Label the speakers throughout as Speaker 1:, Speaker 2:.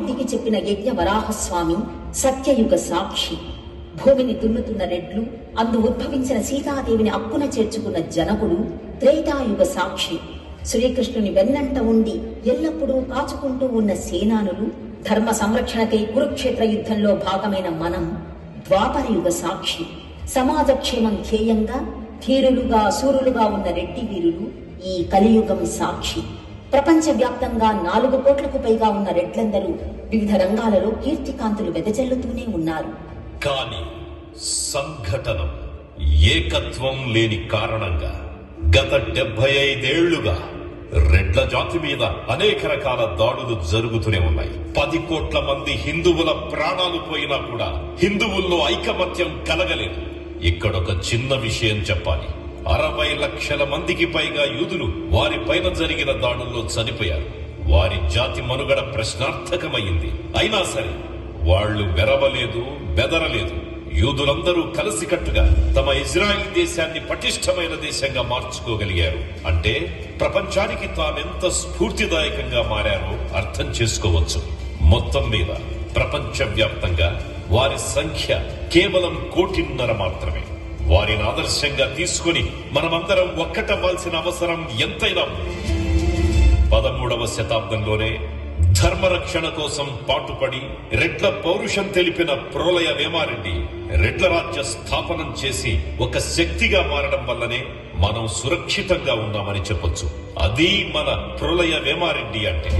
Speaker 1: రెడ్డికి చెప్పిన యజ్ఞ వరాహస్వామి సత్యయుగ సాక్షి. భూమిని దున్నుతున్న రెడ్లు, అందు ఉద్భవించిన సీతాదేవిని అక్కున చేర్చుకున్న జనకుడు త్రేతాయుగ సాక్షి. శ్రీకృష్ణుని వెన్నంట ఉండి ఎల్లప్పుడూ కాచుకుంటూ ఉన్న సేనానులు, ధర్మ సంరక్షణకై కురుక్షేత్ర యుద్ధంలో భాగమైన మనం ద్వాపరయుగ సాక్షి. సమాజ క్షేమం ధ్యేయంగా ధీరులుగా శూరులుగా ఉన్న రెడ్డి వీరులు ఈ కలియుగం సాక్షి. ప్రపంచవ్యాప్తంగా 4 కోట్లకు పైగా ఉన్న రెడ్లందరూ వివిధ రంగాలలో కీర్తికాంతులు వెదజల్లుతూనే ఉన్నారు.
Speaker 2: కానీ సంఘటనం, ఏకత్వం లేని కారణంగా గత 75 ఏళ్లుగా రెడ్ల జాతి మీద అనేక రకాల దాడులు జరుగుతూనే ఉన్నాయి. 10 కోట్ల మంది హిందువుల ప్రాణాలు పోయినా కూడా హిందువుల్లో ఐకమత్యం కలగలేదు. ఇక్కడొక చిన్న విషయం చెప్పాలి. 60 లక్షల మందికి పైగా యూదులు వారి పైన జరిగిన దాడుల్లో చనిపోయారు. వారి జాతి మనుగడ ప్రశ్నార్థకమైంది. అయినా సరే వాళ్లు వెరవలేదు, బెదరలేదు. యూదులందరూ కలిసికట్టుగా తమ ఇజ్రాయిల్ దేశాన్ని పటిష్టమైన దేశంగా మార్చుకోగలిగారు. అంటే ప్రపంచానికి తామెంత స్ఫూర్తిదాయకంగా మారారో అర్థం చేసుకోవచ్చు. మొత్తం మీద ప్రపంచ వ్యాప్తంగా వారి సంఖ్య కేవలం 1.5 కోటి మాత్రమే. వారిని ఆదర్శంగా తీసుకుని మనమందరం ఒక్కటవ్వాల్సిన అవసరం ఎంతైనా ఉంది. 13వ శతాబ్దంలోనే ధర్మరక్షణ కోసం పాటుపడి రెడ్ల పౌరుషం తెలిపిన ప్రోలయ వేమారెడ్డి రెడ్ల రాజ్య స్థాపనం చేసి ఒక శక్తిగా మారడం వల్లనే మనం సురక్షితంగా ఉన్నామని చెప్పొచ్చు. అది మన ప్రోలయ వేమారెడ్డి అంటే.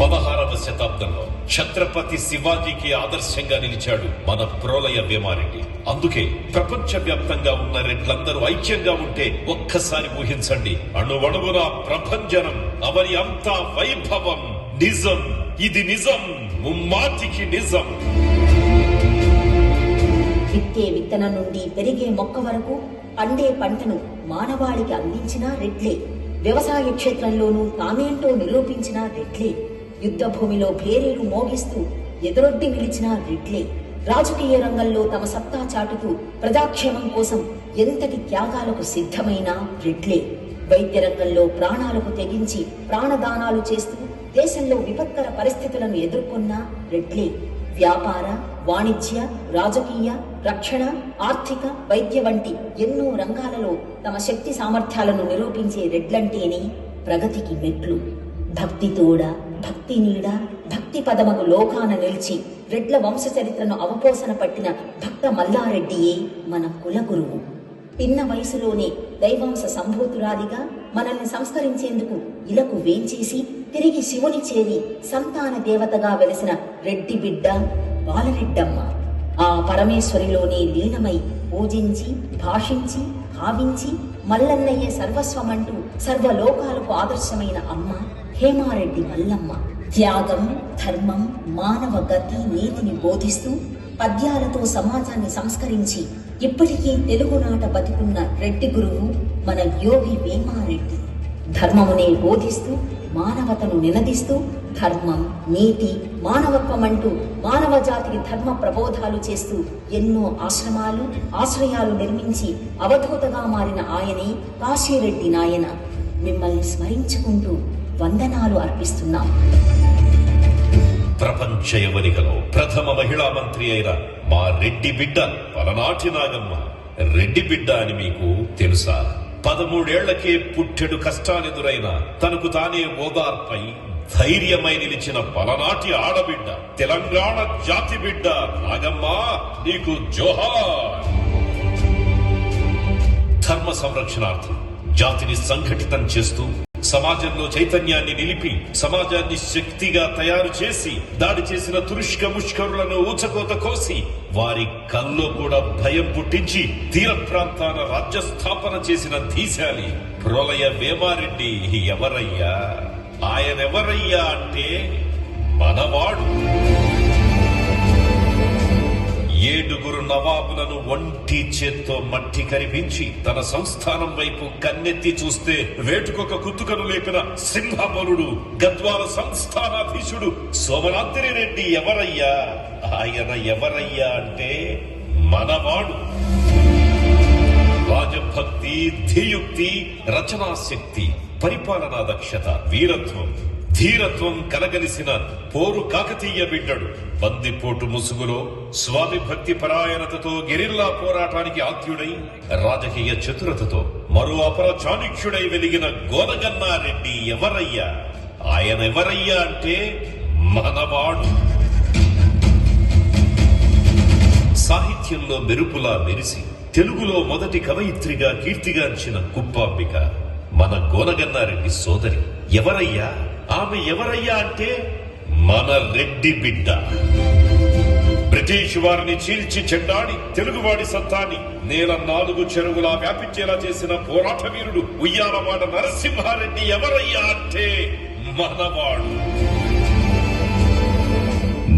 Speaker 2: 16వ శతాబ్దంలో ఛత్రపతి శివాజీకి ఆదర్శంగా నిలిచాడు మన ప్రోలయ వేమారెడ్డి. అందుకే ప్రపంచ వ్యాప్తంగా ఉన్న రెడ్లందరూ ఐక్యంగా ఉంటే ఒక్కసారి ఊహించండి, అణువణువున ప్రభంజనం, అవని అంతా వైభవం. నిజం, ఇది నిజం, ముమ్మాటికి నిజం.
Speaker 1: విత్తే విత్తనం నుండి పెరిగే మొక్క వరకు పండే పంటను మానవాళికి అందించిన రెడ్లే. వ్యవసాయ క్షేత్రంలోనూ తామేంటో నిరూపించిన రెడ్లే. యుద్ధ భూమిలో భేరీలు మోగిస్తూ ఎదురొడ్డి నిలిచిన రెడ్లే. రాజకీయ రంగంలో తమ సత్తా చాటుతూ ప్రజాక్షేమం కోసం ఎంతటి త్యాగాలకు సిద్ధమైన రెడ్లే. వైద్య రంగంలో ప్రాణాలకు తెగించి ప్రాణదానాలు చేస్తూ దేశంలో విపత్కర పరిస్థితులను ఎదుర్కొన్న రెడ్లే. వ్యాపార, వాణిజ్య, రాజకీయ, రక్షణ, ఆర్థిక, వైద్య వంటి ఎన్నో రంగాలలో తమ శక్తి సామర్థ్యాలను నిరూపించే రెడ్లంటేనే ప్రగతికి మెట్లు. భక్తి తోడ, భక్తి నీడ, భక్తి పదమగు లోకాన నిలిచి రెడ్ల వంశ చరిత్రను అవపోసన పట్టిన భక్త మల్లారెడ్డియే మన కులగురువు. పిన్న వయసులోనే దైవాంశ సంభూతురాలిగా మనల్ని సంస్కరించేందుకు ఇలకు వేంచేసి తిరిగి శివుని చేరి సంతాన దేవతగా వెలిసిన రెడ్డి బిడ్డ బాలరెడ్డమ్మ. ఆ పరమేశ్వరిలోనే లీనమై పూజించి, భాషించి, భావించి మల్లన్నయ్య సర్వస్వమంటూ సర్వలోకాలకు ఆదర్శమైన అమ్మ హేమారెడ్డి మల్లమ్మ. త్యాగం, ధర్మం, మానవ గతి, నీతిని బోధిస్తూ పద్యాలతో సమాజాన్ని సంస్కరించి ఇప్పటికీ తెలుగునాట బతికున్న రెడ్డి గురువు మన యోగి వేమారెడ్డి. ధర్మమునే బోధిస్తూ మానవతను నినదిస్తూ ధర్మం, నీతి, మానవత్వం అంటూ మానవ జాతికి ధర్మ ప్రబోధాలు చేస్తూ ఎన్నో ఆశ్రమాలు, ఆశ్రయాలు నిర్మించి అవధూతగా మారిన ఆయనే కాశీరెడ్డి నాయన. మిమ్మల్ని స్మరించుకుంటూ వందనాలు అర్పిస్తున్నాం.
Speaker 2: ప్రపంచ యవనికలో ప్రథమ మహిళా మంత్రి అయిన మా రెడ్డి బిడ్డ పలనాటి నాగమ్మ రెడ్డి బిడ్డ అని మీకు తెలుసా? 13 ఏళ్లకే పుట్టెడు కష్టాలెదురైన తనకు తానే ఓదార్పై ధైర్యమై నిలిచిన పలనాటి ఆడబిడ్డ, తెలంగాణ జాతి బిడ్డ నాగమ్మ, నీకు జోహార్. ధర్మ సంరక్షణార్థం జాతిని సంఘటితం చేస్తూ సమాజంలో చైతన్యాన్ని నిలిపి సమాజాన్ని శక్తిగా తయారు చేసి దాడి చేసిన తురుష్క ముష్కరులను ఊచకోత కోసి వారి కల్లో కూడా భయం పుట్టించి తీర ప్రాంతాన రాజ్య స్థాపన చేసిన ధీశాలి ప్రోలయ వేమారెడ్డి ఎవరయ్యా? ఆయనెవరయ్యా అంటే మనవాడు. 7 నవాబులను ఒంటి చేత్తో మట్టి కరిపించి తన సంస్థానం వైపు కన్నెత్తి చూస్తే వేటుకొక కుత్తుకను లేపిన సింహబలుడు గద్వాల సంస్థానాధీశుడు సోమనాద్రి రెడ్డి ఎవరయ్యా? ఆయన ఎవరయ్యా అంటే మనవాడు. రాజభక్తి, ధీయుక్తి, రచనాశక్తి, పరిపాలనా దక్షత, వీరత్వం, ధీరత్వం కలగలిసిన పోరు కాకతీయ బిడ్డడు. బందిపోటు ముసుగులో స్వామి భక్తి పరాయణతతో గెరిల్లా పోరాటానికి ఆద్యుడై, రాజకీయ చతురతతో మరో అపర చాణుక్యుడై వెలిగిన గోనగన్నారెడ్డి ఎవరయ్యా? ఆయన ఎవరయ్యా అంటే మనవాడు. సాహిత్యంలో మెరుపులా మెరిసి తెలుగులో మొదటి కవయిత్రిగా కీర్తిగాంచిన కుప్పాంబిక మన గోనగన్నారెడ్డి సోదరి. ఎవరయ్యా ఆమె? ఎవరయ్యా అంటే మన రెడ్డి బిడ్డ. బ్రిటిష్ వారిని చీల్చి చెండాడి తెలుగువాడి సత్తాన్ని నేల 4 చెరువులా వ్యాపించేలా చేసిన పోరాట వీరుడు ఉయ్యాలవాడ నరసింహారెడ్డి ఎవరయ్యా అంటే మనవాడు.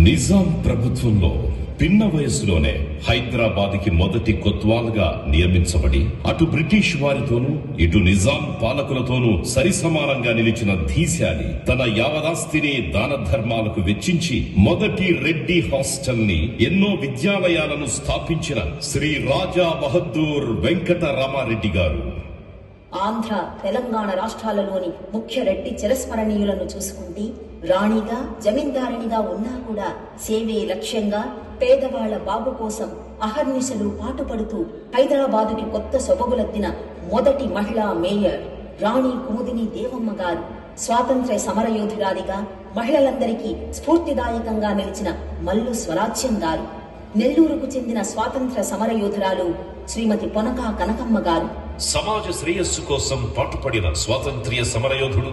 Speaker 3: నిజాం ప్రభుత్వంలో పిన్న వయసులోనే హైదరాబాద్ కి మొదటి కొత్వాల్గా నియమించబడి అటు బ్రిటిష్ వారితోనూ ఇటు నిజాం పాలకులతోనూ సరిసమానంగా నిలిచిన ధీశాలి తన యావదాస్తిని దాన ధర్మాలకు వెచ్చించి మొదటి రెడ్డి హాస్టల్ ని, ఎన్నో విద్యాలయాలను స్థాపించిన శ్రీ రాజా బహద్దూర్ వెంకట రామారెడ్డి గారు.
Speaker 1: ఆంధ్ర, తెలంగాణ రాష్ట్రాలలోని ముఖ్య రెడ్డి చిరస్మరణీయులను చూసుకుంటే రాణిగా, జమీందారినిగా ఉన్నా కూడా సేవే లక్ష్యంగా పేదవాళ్ల బాగు కోసం అహర్నిశలు పాటుపడుతూ హైదరాబాదుకి కొత్త సొబగులెత్తిన మొదటి మహిళా మేయర్ రాణి కుముదిని దేవమ్మ గారు. స్వాతంత్ర్య సమరయోధురాలిగా మహిళలందరికీ స్ఫూర్తిదాయకంగా నిలిచిన మల్లు స్వరాజ్యం గారు. నెల్లూరుకు చెందిన స్వాతంత్ర్య సమరయోధురాలు శ్రీమతి పొనకా కనకమ్మ గారు.
Speaker 2: సమాజ శ్రేయస్సు కోసం పాటుపడిన స్వాతంత్ర్య సమరయోధుడు,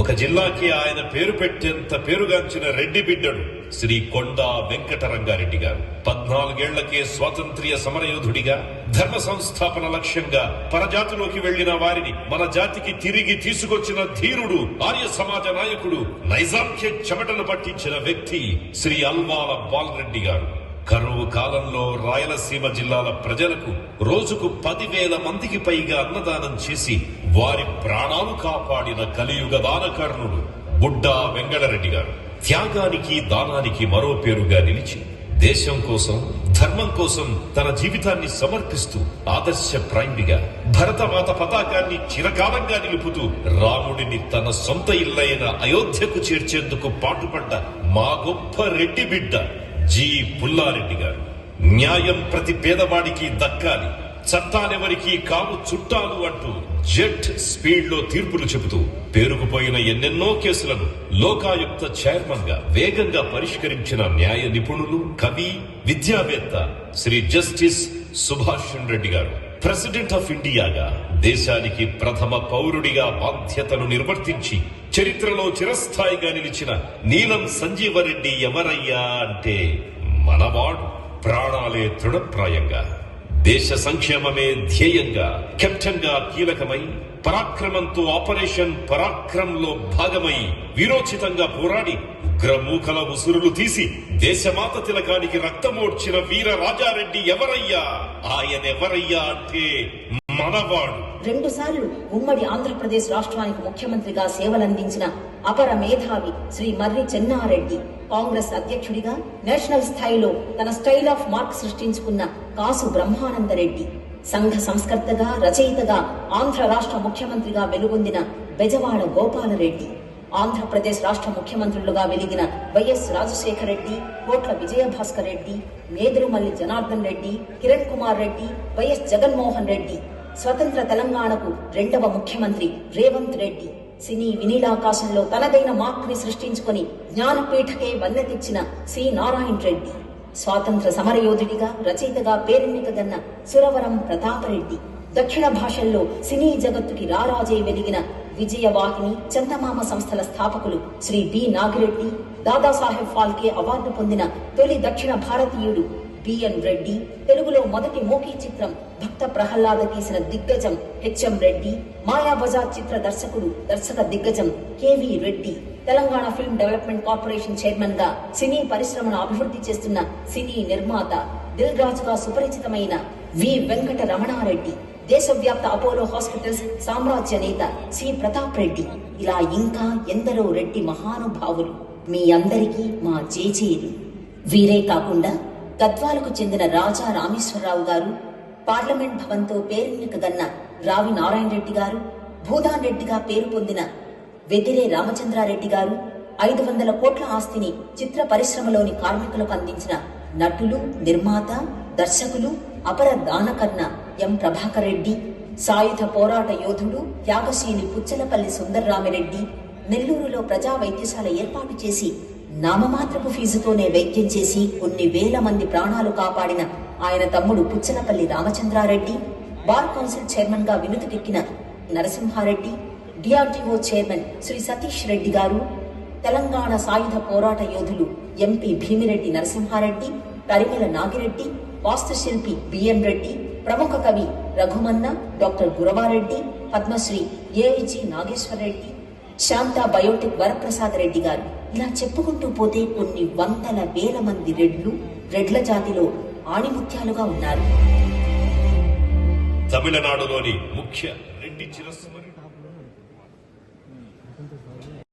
Speaker 2: ఒక జిల్లాకి ఆయన పేరు పెట్టేంత పేరుగాంచిన రెడ్డి బిడ్డడు శ్రీ కొండా వెంకటరంగారెడ్డి గారు. 14 ఏళ్లకే స్వాతంత్ర్య సమరయోధుడిగా, ధర్మ సంస్థాపన లక్ష్యంగా పరజాతిలోకి వెళ్లిన వారిని మన జాతికి తిరిగి తీసుకొచ్చిన ధీరుడు, ఆర్య సమాజ నాయకుడు, నైజాంఖ్య చెమటలు పట్టించిన వ్యక్తి శ్రీ అల్వాల బాలరెడ్డి గారు. కరువు కాలంలో రాయలసీమ జిల్లాల ప్రజలకు రోజుకు 10,000 మందికి పైగా అన్నదానం చేసి వారి ప్రాణాలు కాపాడిన కలియుగ దానకర్ణుడు బుడ్డా వెంగళరెడ్డి గారు. త్యాగానికి, దానానికి మరో పేరుగా నిలిచి దేశం కోసం, ధర్మం కోసం తన జీవితాన్ని సమర్పిస్తూ ఆదర్శప్రాయుడిగా భరతమాత పతాకాన్ని చిరకాలంగా నిలుపుతూ రాముడిని తన సొంత ఇల్లైన అయోధ్యకు చేర్చేందుకు పాటుపడ్డ మా గొప్ప రెడ్డి బిడ్డ జి పుల్లారెడ్డి గారు. న్యాయం ప్రతి పేదవాడికి దక్కాలి, చట్టాలెవరికి కావు చుట్టాలు అంటూ జెట్ స్పీడ్ లో తీర్పులు చెబుతూ పేరుకుపోయిన ఎన్నెన్నో కేసులను లోకాయుక్త చైర్మన్ గా వేగంగా పరిష్కరించిన న్యాయ నిపుణులు, కవి, విద్యావేత్త శ్రీ జస్టిస్ సుభాష్ రెడ్డి గారు. ప్రెసిడెంట్ ఆఫ్ ఇండియాగా, దేశానికి ప్రథమ పౌరుడిగా బాధ్యతను నిర్వర్తించి చరిత్రలో చిరస్థాయిగా నిలిచిన నీలం సంజీవరెడ్డి ఎవరయ్యా అంటే మనవాడు. ప్రాణాలే తృణప్రాయంగా, దేశ సంక్షేమమే ధ్యేయంగా కెప్టెన్ గా కీలకమై పరాక్రమంతో ఆపరేషన్ పరాక్రమ్ లో భాగమై వీరోచితంగా పోరాడి ఉగ్రమూకల ఉసురులు తీసి దేశమాత తిలకానికి రక్తమోడ్చిన వీర రాజారెడ్డి ఎవరయ్యా? ఆయనెవరయ్యా అంటే మనవాడు.
Speaker 1: 2 సార్లు ఉమ్మడి ఆంధ్రప్రదేశ్ రాష్ట్రానికి ముఖ్యమంత్రిగా సేవలందించిన అపర మేధావి శ్రీ మర్రి చెన్నారెడ్డి. కాంగ్రెస్ అధ్యక్షుడిగా నేషనల్ స్థాయిలో తన స్టైల్ ఆఫ్ మార్క్ సృష్టించుకున్న కాసు బ్రహ్మానందరెడ్డి. సంఘ సంస్కర్తగా, రచయితగా ఆంధ్ర రాష్ట్ర ముఖ్యమంత్రిగా వెలుగొందిన బెజవాడ గోపాలరెడ్డి. ఆంధ్రప్రదేశ్ రాష్ట్ర ముఖ్యమంత్రులుగా వెలిగిన వైఎస్ రాజశేఖర రెడ్డి, కోట్ల విజయభాస్కర్ రెడ్డి, మేదురుమల్లి జనార్దన్ రెడ్డి, కిరణ్ కుమార్ రెడ్డి, వైఎస్ జగన్మోహన్ రెడ్డి. స్వతంత్ర తెలంగాణకు 2వ ముఖ్యమంత్రి రేవంత్ రెడ్డి. సినీ వినీలాకాశంలో తనదైన మార్క్ ని సృష్టించుకుని జ్ఞానపీఠకే వన్నె తెచ్చిన సి నారాయణ రెడ్డి. స్వాతంత్ర సమరయోధుడిగా, రచయితగా పేరెన్నికగన్న సురవరం ప్రతాపరెడ్డి. దక్షిణ భాషల్లో సినీ జగత్తుకి రారాజై వెలిగిన విజయవాహిని, చందమామ సంస్థల స్థాపకులు శ్రీ బి నాగిరెడ్డి. దాదాసాహెబ్ ఫాల్కే అవార్డు పొందిన తొలి దక్షిణ భారతీయుడు బిఎన్ రెడ్డి. తెలుగులో మొదటి మోకీ చిత్రం భక్త ప్రహ్లాద తీసిన దిగ్గజం హెచ్ఎం రెడ్డి. మాయాబజార్ చిత్ర దర్శకుడు, దర్శక దిగ్గజం K V Reddy. Telangana film development corporation chairman గా సినీ పరిశ్రమను అభివృద్ధి చేస్తున్న సినీ నిర్మాత, దిల్ రాజు గా సుపరిచితమైన వి వెంకట రమణారెడ్డి. దేశవ్యాప్త అపోలో హాస్పిటల్స్ సామ్రాజ్య నేత సి ప్రతాప్ రెడ్డి. ఇలా ఇంకా ఎందరో రెడ్డి మహానుభావులు. మీ అందరికీ మా జేజేలు. వీరే కాకుండా గద్వాలకు చెందిన రాజా రామేశ్వరరావు గారు, పార్లమెంట్ భవన్తో పేరెన్నికగన్న రావి నారాయణ రెడ్డి గారు, భూదాన్ రెడ్డిగా పేరు పొందిన వెదిరే రామచంద్రారెడ్డి గారు 500 కోట్ల ఆస్తిని చిత్ర పరిశ్రమలోని కార్మికులకు అందించిన నటులు, నిర్మాత, దర్శకులు, అపర దానకర్ణ ఎం ప్రభాకర్ రెడ్డి, సాయుధ పోరాట యోధుడు, త్యాగశీలి పుచ్చలపల్లి సుందర్రామిరెడ్డి నెల్లూరులో ప్రజా వైద్యశాల ఏర్పాటు చేసి నామమాత్రపు ఫీజుతోనే వైద్యం చేసి కొన్ని వేల మంది ప్రాణాలు కాపాడిన ఆయన తమ్ముడు Puchalapalli Ramachandra Reddy, bar council chairman గా వినుతికెక్కిన నరసింహారెడ్డి, డిఆర్డీఓ చైర్మన్ శ్రీ సతీష్ రెడ్డి గారు, తెలంగాణ సాయుధ పోరాట యోధులు ఎంపీ భీమిరెడ్డి నరసింహారెడ్డి, పరిమళ నాగిరెడ్డి, వాస్తుశిల్పి బిఎం రెడ్డి, ప్రముఖ కవి Raghumanna, doctor Guruva Reddy, Padma Shri AIG Nageswara Reddy, Shantha Biotech Varaprasad Reddy garu, ఇలా చెప్పుకుంటూ పోతే కొన్ని వందల వేల మంది రెడ్ల జాతిలో ఆణిముత్యాలుగా ఉన్నారు.
Speaker 2: తమిళనాడులోని ముఖ్య రెడ్డి చిరస్మరణి